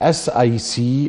SIC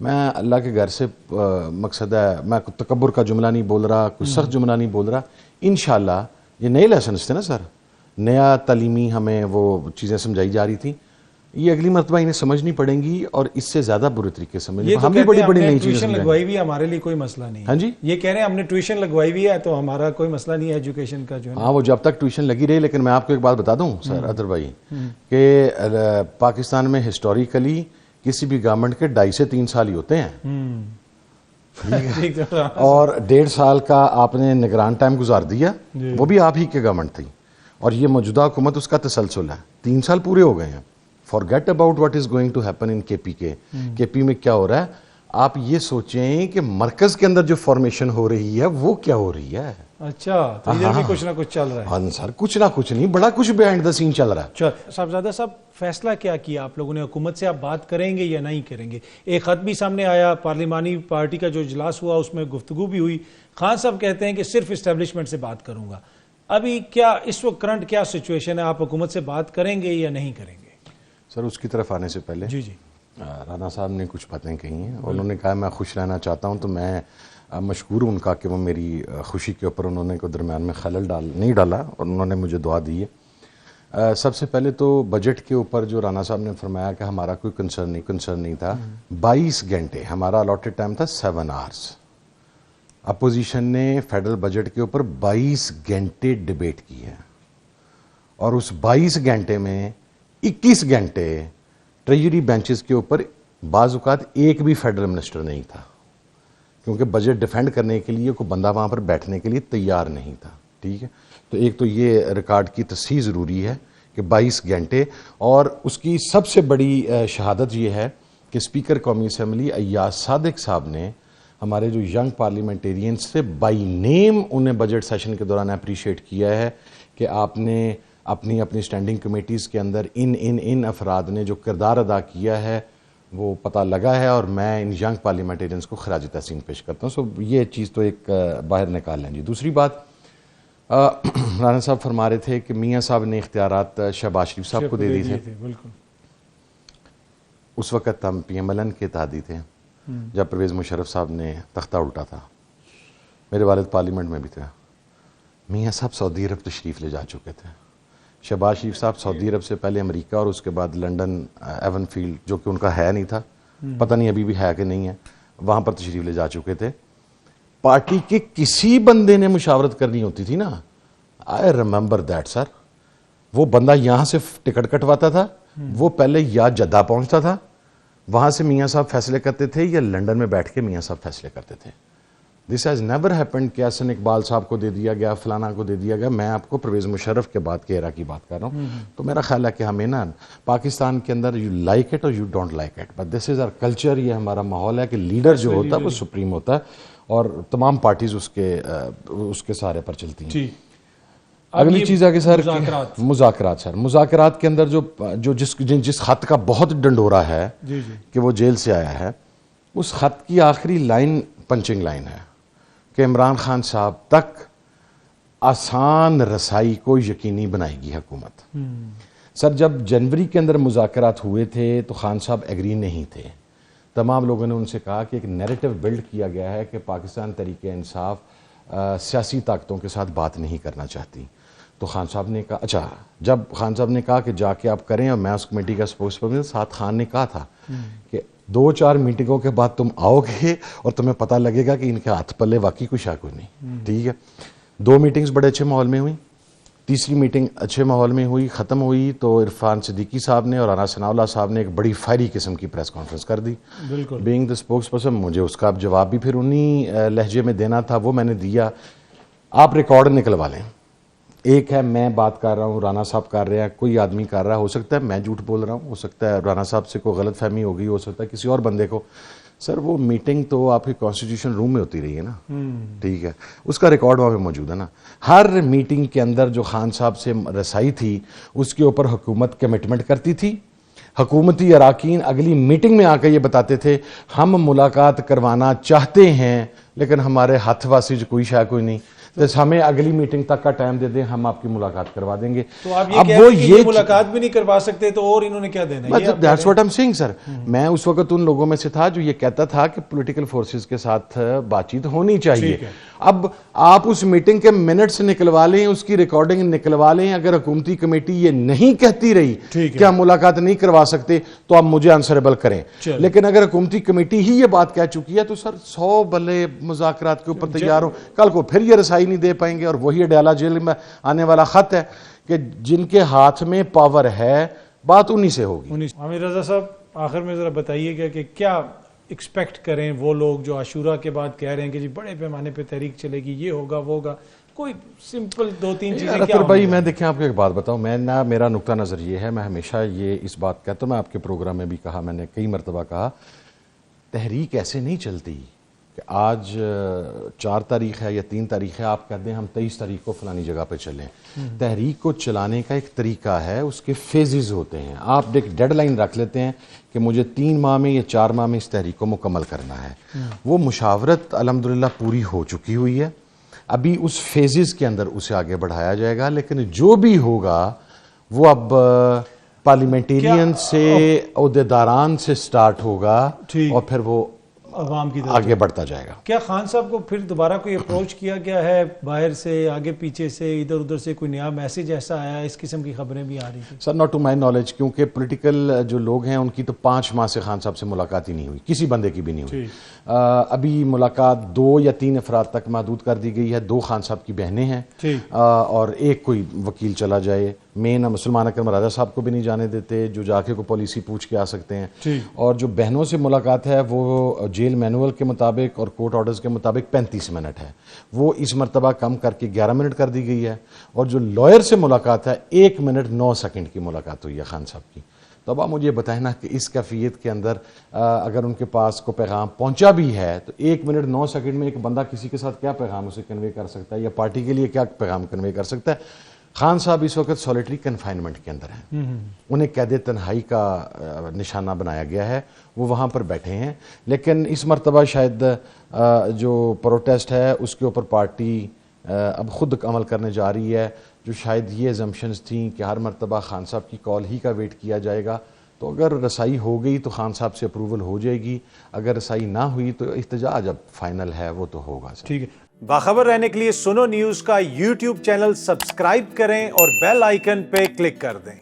میں اللہ کے گھر سے مقصد ہے، میں تکبر کا جملہ نہیں بول رہا، کوئی سخت جملہ نہیں بول رہا. انشاءاللہ یہ نئے لیسنس تھے نا سر، نیا تعلیمی ہمیں وہ چیزیں سمجھائی جا رہی تھیں، یہ اگلی مرتبہ انہیں سمجھنی پڑیں گی اور اس سے زیادہ برے طریقے سے سمجھیں. ہم بھی بڑی بڑی نئی چیزیں ٹیوشن لگوائی ہوئی ہے، ہمارے لیے کوئی مسئلہ نہیں ہے. ہاں جی، یہ کہہ رہے ہیں ہم نے ٹیوشن لگوائی ہوئی ہے تو ہمارا کوئی مسئلہ نہیں ہے ایجوکیشن کا جو ہے. ہاں وہ جب تک ٹیوشن لگی رہی. لیکن میں آپ کو ایک بات بتا دوں سر اطہر بھائی کہ پاکستان میں ہسٹوریکلی کسی بھی گورنمنٹ کے 2.5 سے 3 سال ہی ہوتے ہیں اور 1.5 سال کا آپ نے نگران ٹائم گزار دیا، وہ بھی آپ ہی کے گورنمنٹ تھی اور یہ موجودہ حکومت اس کا تسلسل ہے. 3 سال پورے ہو گئے ہیں. forget about what is going to happen in KP کے پی میں کیا ہو رہا ہے. آپ یہ سوچیں کہ مرکز کے اندر جو فارمیشن ہو رہی ہے وہ کیا ہو رہی ہے. اچھا تو ادھر بھی کچھ نہ کچھ چل رہا ہے. ہاں سر، کچھ نہ کچھ نہیں، بڑا کچھ بیہائنڈ دا سین چل رہا ہے. صاحبزادہ صاحب فیصلہ کیا کیا آپ لوگوں نے؟ حکومت سے آپ بات کریں گے یا نہیں کریں گے؟ ایک خط بھی سامنے آیا، پارلیمانی پارٹی کا جو اجلاس ہوا اس میں گفتگو بھی ہوئی. خان صاحب کہتے ہیں کہ صرف اسٹیبلشمنٹ سے بات کروں گا. ابھی کیا اس وقت کرنٹ کیا سچویشن ہے؟ آپ حکومت سے بات کریں گے یا نہیں کریں گے؟ سر اس کی طرف آنے سے پہلے جی رانا صاحب نے کچھ باتیں کہی ہیں. انہوں نے کہا میں خوش رہنا چاہتا ہوں، تو میں مشکور ہوں ان کا کہ وہ میری خوشی کے اوپر انہوں نے کوئی درمیان میں خلل نہیں ڈالا اور انہوں نے مجھے دعا دی ہے. سب سے پہلے تو بجٹ کے اوپر جو رانا صاحب نے فرمایا کہ ہمارا کوئی کنسرن نہیں تھا. 22 گھنٹے ہمارا الاٹڈ ٹائم تھا، 7 آورس. اپوزیشن نے فیڈرل بجٹ کے اوپر 22 گھنٹے ڈیبیٹ کی ہے اور اس 22 گھنٹے میں 21 گھنٹے ٹریجری بینچز کے اوپر بعض اوقات ایک بھی فیڈرل منسٹر نہیں تھا، کیونکہ بجٹ ڈیفینڈ کرنے کے لیے کوئی بندہ وہاں پر بیٹھنے کے لیے تیار نہیں تھا. ٹھیک ہے، تو ایک تو یہ ریکارڈ کی تصحیح ضروری ہے کہ 22 گھنٹے. اور اس کی سب سے بڑی شہادت یہ ہے کہ اسپیکر قومی اسمبلی ایاز صادق صاحب نے ہمارے جو ینگ پارلیمنٹیرینز تھے بائی نیم انہیں بجٹ سیشن کے دوران اپریشیٹ کیا ہے کہ آپ نے اپنی اسٹینڈنگ کمیٹیز کے اندر ان افراد نے جو کردار ادا کیا ہے وہ پتہ لگا ہے اور میں ان ینگ پارلیمنٹیرینز کو خراج تحسین پیش کرتا ہوں. سو یہ چیز تو ایک باہر نکال لیں. جی دوسری بات، رانا صاحب فرما رہے تھے کہ میاں صاحب نے اختیارات شہباز شریف صاحب کو دے دی تھے. بالکل اس وقت ہم PMLN کے اتحادی تھے جب پرویز مشرف صاحب نے تختہ الٹا تھا. میرے والد پارلیمنٹ میں بھی تھے. میاں صاحب سعودی عرب تشریف لے جا چکے تھے. شہباز شریف صاحب سعودی عرب سے پہلے امریکہ اور اس کے بعد لنڈن ایون فیلڈ، جو کہ ان کا ہے نہیں تھا، پتہ نہیں ابھی بھی ہے کہ نہیں ہے، وہاں پر تشریف لے جا چکے تھے. پارٹی کے کسی بندے نے مشاورت کرنی ہوتی تھی نا، آئی ریممبر دیٹ سر، وہ بندہ یہاں سے ٹکٹ کٹواتا تھا، وہ پہلے یا جدہ پہنچتا تھا، وہاں سے میاں صاحب فیصلے کرتے تھے، یا لنڈن میں بیٹھ کے میاں صاحب فیصلے کرتے تھے. دس ہیز نیور ہیپنڈ کہ حسن اقبال صاحب کو دے دیا گیا، فلانا کو دے دیا گیا. میں آپ کو پرویز مشرف کے بعد کے ایرا کی بات کر رہا ہوں. تو میرا خیال ہے کہ ہمیں نا پاکستان کے اندر یو لائک اٹ اور you don't like it, but this is our culture. یہ ہمارا ماحول ہے کہ لیڈر جو ہوتا ہے وہ سپریم ہوتا ہے اور تمام پارٹیز اس کے سہارے پر چلتی ہیں. اگلی چیز ہے کہ سر مذاکرات. سر مذاکرات کے اندر جو جس خط کا بہت ڈنڈورا ہے کہ وہ جیل سے آیا ہے، اس خط کی آخری لائن پنچنگ لائن ہے کہ عمران خان صاحب تک آسان رسائی کو یقینی بنائے گی حکومت. سر جب جنوری کے اندر مذاکرات ہوئے تھے تو خان صاحب ایگری نہیں تھے. تمام لوگوں نے ان سے کہا کہ ایک نیریٹو بلڈ کیا گیا ہے کہ پاکستان تحریک انصاف سیاسی طاقتوں کے ساتھ بات نہیں کرنا چاہتی. تو خان صاحب نے کہا اچھا، جب خان صاحب نے کہا کہ جا کے آپ کریں، اور میں اس کمیٹی کا اسپوکس پرسن، ساتھ خان نے کہا تھا کہ 2-4 میٹنگوں کے بعد تم آؤ گے اور تمہیں پتہ لگے گا کہ ان کے ہاتھ پلے واقعی کوئی شک نہیں. ٹھیک ہے، 2 میٹنگز بڑے اچھے ماحول میں ہوئی. تیسری میٹنگ اچھے ماحول میں ہوئی، ختم ہوئی تو عرفان صدیقی صاحب نے اور رانا ثناء اللہ صاحب نے ایک بڑی فائری قسم کی پریس کانفرنس کر دی. بالکل بینگ دا اسپوکس پرسن مجھے اس کا جواب بھی پھر انہی لہجے میں دینا تھا، وہ میں نے دیا. آپ ریکارڈ نکلوا لیں. ایک ہے میں بات کر رہا ہوں، رانا صاحب کر رہے ہیں، کوئی آدمی کر رہا ہے، ہو سکتا ہے میں جھوٹ بول رہا ہوں، ہو سکتا ہے رانا صاحب سے کوئی غلط فہمی ہو گئی، ہو سکتا ہے کسی اور بندے کو. سر وہ میٹنگ تو آپ کی کانسٹیٹیوشن روم میں ہوتی رہی ہے نا. ٹھیک ہے، اس کا ریکارڈ وہاں پہ موجود ہے نا. ہر میٹنگ کے اندر جو خان صاحب سے رسائی تھی اس کے اوپر حکومت کمٹمنٹ کرتی تھی. حکومتی اراکین اگلی میٹنگ میں آ کے یہ بتاتے تھے ہم ملاقات کروانا چاہتے ہیں لیکن ہمارے ہاتھ واسی کوئی شے کوئی نہیں. بس ہمیں اگلی میٹنگ تک کا ٹائم دے دیں, ہم آپ کی ملاقات کروا دیں گے. تو آپ یہ کہہ رہے ہیں کہ یہ ملاقات بھی نہیں کروا سکتے تو اور انہوں نے کیا دینا ہے؟ That's what I'm saying sir. میں اس وقت ان لوگوں میں سے تھا جو یہ کہتا تھا کہ پولیٹیکل فورسز کے ساتھ بات چیت ہونی چاہیے. اب آپ اس میٹنگ کے منٹس نکلوا لیں, اس کی ریکارڈنگ نکلوا لیں. اگر حکومتی کمیٹی یہ نہیں کہتی رہی کہ ہم ملاقات نہیں کروا سکتے تو آپ مجھے آنسریبل کریں. لیکن اگر حکومتی کمیٹی ہی یہ بات کہہ چکی ہے تو سر 100 بلے مذاکرات کے اوپر تیار ہو. کل کو پھر یہ رسائی نہیں دے پائیں گے, اور وہی اڈیالہ جیل میں آنے والا خط ہے کہ جن کے ہاتھ میں پاور ہے بات انہی سے ہوگی. عامر رضا صاحب, آخر میں ذرا بتائیے گا کہ کیا ایکسپیکٹ کریں وہ لوگ جو عاشورہ کے بعد کہہ رہے ہیں کہ جی بڑے پیمانے پہ تحریک چلے گی, یہ ہوگا وہ ہوگا, کوئی سمپل 2-3 چیزیں کیا بھائی میں دیکھیں آپ کو ایک بات بتاؤں, میرا نقطہ نظر یہ ہے, میں ہمیشہ یہ اس بات کہتا ہوں, میں آپ کے پروگرام میں بھی کہا, میں نے کئی مرتبہ کہا, تحریک ایسے نہیں چلتی کہ آج 4 تاریخ ہے یا 3 تاریخ ہے, آپ کہتے ہیں ہم 23 تاریخ کو فلانی جگہ پہ چلیں. تحریک کو چلانے کا ایک طریقہ ہے, اس کے فیزز ہوتے ہیں. آپ ایک ڈیڈ لائن رکھ لیتے ہیں کہ مجھے 3 ماہ میں یا 4 ماہ میں اس تحریک کو مکمل کرنا ہے. وہ مشاورت الحمدللہ پوری ہو چکی ہوئی ہے, ابھی اس فیزز کے اندر اسے آگے بڑھایا جائے گا. لیکن جو بھی ہوگا وہ اب پارلیمنٹیرین سے, عہدیداران سے سٹارٹ ہوگا اور پھر وہ عوام کی آگے بڑھتا جائے گا. کیا خان صاحب کو پھر دوبارہ کوئی اپروچ کیا گیا ہے باہر سے, آگے پیچھے سے, ادھر ادھر سے کوئی نیا میسج ایسا آیا, اس قسم کی خبریں بھی آ رہی تھی؟ سر ناٹ ٹو مائی نالج, کیونکہ پولیٹیکل جو لوگ ہیں ان کی تو 5 ماہ سے خان صاحب سے ملاقات ہی نہیں ہوئی, کسی بندے کی بھی نہیں ہوئی. ابھی ملاقات 2 یا 3 افراد تک محدود کر دی گئی ہے. 2 خان صاحب کی بہنیں ہیں اور ایک کوئی وکیل چلا جائے. مین مسلمان اکرم راجہ صاحب کو بھی نہیں جانے دیتے, جو جا کے کو پالیسی پوچھ کے آ سکتے ہیں. اور جو بہنوں سے ملاقات ہے وہ جیل مینول کے مطابق اور کورٹ آرڈرز کے مطابق 35 منٹ ہے, وہ اس مرتبہ کم کر کے 11 منٹ کر دی گئی ہے. اور جو لائر سے ملاقات ہے 1 منٹ 9 سیکنڈ کی ملاقات ہوئی ہے خان صاحب کی. تو اب آپ مجھے بتائیں نا کہ اس کیفیت کے اندر اگر ان کے پاس کو پیغام پہنچا بھی ہے تو 1 منٹ 9 سیکنڈ میں ایک بندہ کسی کے ساتھ کیا پیغام اسے کنوے کر سکتا ہے, یا پارٹی کے لیے کیا پیغام کنوے کر سکتا ہے. خان صاحب اس وقت سولیٹری کنفائنمنٹ کے اندر ہیں, انہیں قید تنہائی کا نشانہ بنایا گیا ہے, وہ وہاں پر بیٹھے ہیں. لیکن اس مرتبہ شاید جو پروٹیسٹ ہے اس کے اوپر پارٹی اب خود عمل کرنے جا رہی ہے, جو شاید یہ ایزمپشنز تھیں کہ ہر مرتبہ خان صاحب کی کال ہی کا ویٹ کیا جائے گا. تو اگر رسائی ہو گئی تو خان صاحب سے اپروول ہو جائے گی, اگر رسائی نہ ہوئی تو احتجاج اب فائنل ہے وہ تو ہوگا. ٹھیک ہے. باخبر رہنے کے لیے سنو نیوز کا یوٹیوب چینل سبسکرائب کریں اور بیل آئیکن پہ کلک کر دیں.